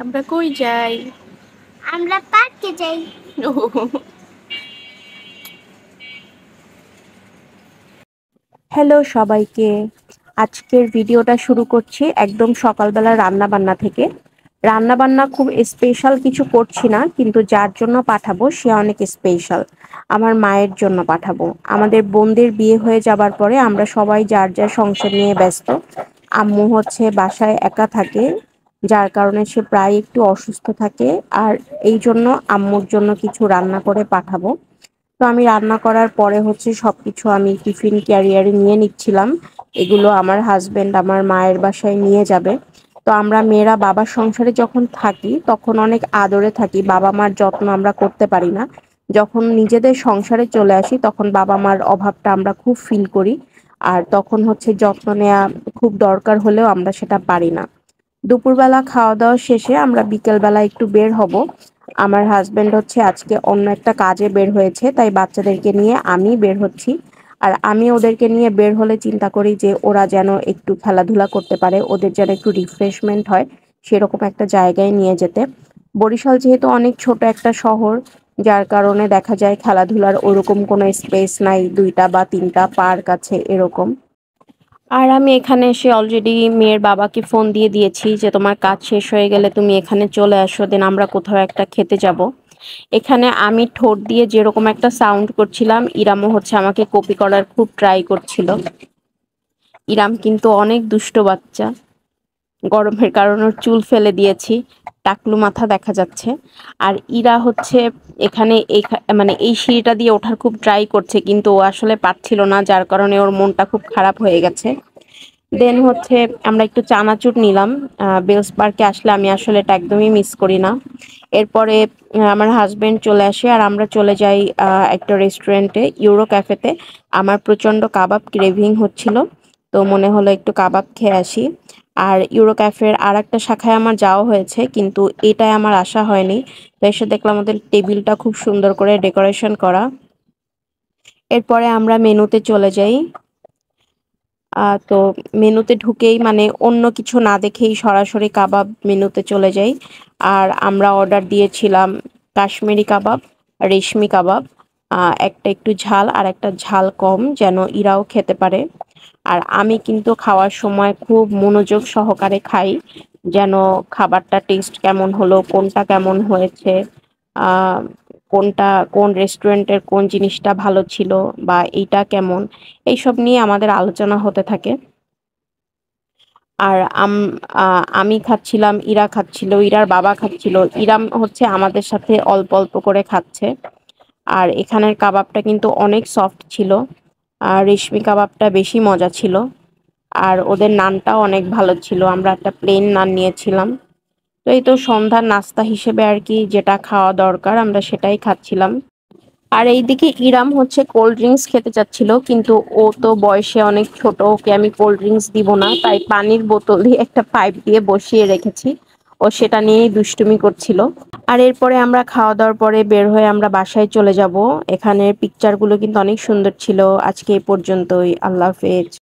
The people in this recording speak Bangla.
আমরা কই যাই? আমরা পার্কে যাই। হ্যালো সবাইকে। আজকের ভিডিওটা শুরু করছি একদম সকালবেলা রান্না বান্না থেকে। রান্না বান্না খুব স্পেশাল কিছু করছি না, কিন্তু যার জন্য পাঠাবো সে অনেক স্পেশাল। আমার মায়ের জন্য পাঠাবো। আমাদের বোনদের বিয়ে হয়ে যাবার পরে আমরা সবাই যার যার সংসার নিয়ে ব্যস্ত। আম্মু হচ্ছে বাসায় একা থাকে, যার কারণে সে প্রায় একটু অসুস্থ থাকে। আর এই জন্য আম্মুর জন্য কিছু রান্না করে পাঠাবো। তো আমি রান্না করার পরে হচ্ছে সবকিছু আমি টিফিন ক্যারিয়ারে নিয়ে নিচ্ছিলাম। এগুলো আমার হাজবেন্ড আমার মায়ের বাসায় নিয়ে যাবে। তো আমরা মেয়েরা বাবার সংসারে যখন থাকি তখন অনেক আদরে থাকি, বাবা মার যত্ন আমরা করতে পারি না। যখন নিজেদের সংসারে চলে আসি তখন বাবা মার অভাবটা আমরা খুব ফিল করি। আর তখন হচ্ছে যত্ন নেওয়া খুব দরকার হলেও আমরা সেটা পারি না। দুপুরবেলা খাওয়া দাওয়া শেষে আমরা বিকেলবেলা একটু বের হব। আমার হাজবেন্ড হচ্ছে আজকে অন্য একটা কাজে বের হয়েছে, তাই বাচ্চাদেরকে নিয়ে আমি বের হচ্ছি। আর আমি ওদেরকে নিয়ে বের হলে চিন্তা করি যে ওরা যেন একটু খেলাধুলা করতে পারে, ওদের যেন একটু রিফ্রেশমেন্ট হয়, সেরকম একটা জায়গায় নিয়ে যেতে। বরিশাল যেহেতু অনেক ছোট একটা শহর, যার কারণে দেখা যায় খেলাধুলার ওরকম কোনো স্পেস নাই, 2টা বা 3টা পার্ক আছে এরকম। আর আমি এখানে এসে অলরেডি মেয়ের বাবাকে ফোন দিয়ে দিয়েছি যে তোমার কাজ শেষ হয়ে গেলে তুমি এখানে চলে আসো, দেন আমরা কোথাও একটা খেতে যাব। এখানে আমি ঠোঁট দিয়ে যেরকম একটা সাউন্ড করছিলাম, ইরামও হচ্ছে আমাকে কপি করার খুব ট্রাই করছিল। ইরাম কিন্তু অনেক দুষ্ট বাচ্চা। গরমের কারণে ওর চুল ফেলে দিয়েছি, টাকলু মাথা দেখা যাচ্ছে। আর ইরা হচ্ছে এখানে মানে এই সিঁড়িটা দিয়ে ওঠার খুব ট্রাই করছে, কিন্তু ও আসলে পারছিল না, যার কারণে ওর মনটা খুব খারাপ হয়ে গেছে। দেন হচ্ছে আমরা একটু চানাচুর নিলাম। বেলস পার্কে আসলে আমি আসলে এটা একদমই মিস করি না। এরপরে আমার হাজবেন্ড চলে আসে আর আমরা চলে যাই একটা রেস্টুরেন্টে, ইউরো ক্যাফেতে। আমার প্রচন্ড কাবাব ক্রেভিং হচ্ছিল, তো মনে হলো একটু কাবাব খেয়ে আসি। আর ইউরো ক্যাফের আর একটা শাখায় আমার যাওয়া হয়েছে, কিন্তু এটাই আমার আসা হয়নি। তো এসে দেখলাম আমাদের টেবিলটা খুব সুন্দর করে ডেকোরেশন করা। এরপরে আমরা মেনুতে চলে যাই। তো মেনুতে ঢুকেই মানে অন্য কিছু না দেখেই সরাসরি কাবাব মেনুতে চলে যাই। আর আমরা অর্ডার দিয়েছিলাম কাশ্মীরি কাবাব, রেশমি কাবাব। একটা একটু ঝাল আর একটা ঝাল কম, যেন ইরাও খেতে পারে। আর আমি কিন্তু খাওয়ার সময় খুব মনোযোগ সহকারে খাই, যেন খাবারটা টেস্ট কেমন হলো, কোনটা কেমন হয়েছে, আহ কোনটা কোন রেস্টুরেন্টের কোন জিনিসটা ভালো ছিল, বা এইটা কেমন, এইসব নিয়ে আমাদের আলোচনা হতে থাকে। আর আমি খাচ্ছিলাম, ইরা খাচ্ছিল, ইরার বাবা খাচ্ছিল। ইরাম হচ্ছে আমাদের সাথে অল্প অল্প করে খাচ্ছে। আর এখানের কাবাবটা কিন্তু অনেক সফট ছিল, আর রেশমি কাবাবটা বেশি মজা ছিল। আর ওদের নানটাও অনেক ভালো ছিল, আমরা একটা প্লেন নান নিয়েছিলাম। তো এই তো সন্ধ্যার নাস্তা হিসেবে আর কি যেটা খাওয়া দরকার আমরা সেটাই খাচ্ছিলাম। আর এইদিকে ইরাম হচ্ছে কোল্ড ড্রিঙ্কস খেতে চাচ্ছিল, কিন্তু ও তো বয়সে অনেক ছোট, ওকে আমি কোল্ড ড্রিঙ্কস দিব না, তাই পানির বোতল দিয়ে একটা পাইপ দিয়ে বসিয়ে রেখেছি। ও সেটা নিয়েই দুষ্টুমি করছিল। আর এরপরে আমরা খাওয়া দাওয়ার পরে বের হয়ে আমরা বাসায় চলে যাব। এখানের পিকচারগুলো কিন্তু অনেক সুন্দর ছিল। আজকে এই পর্যন্তই, আল্লাহ হাফেজ।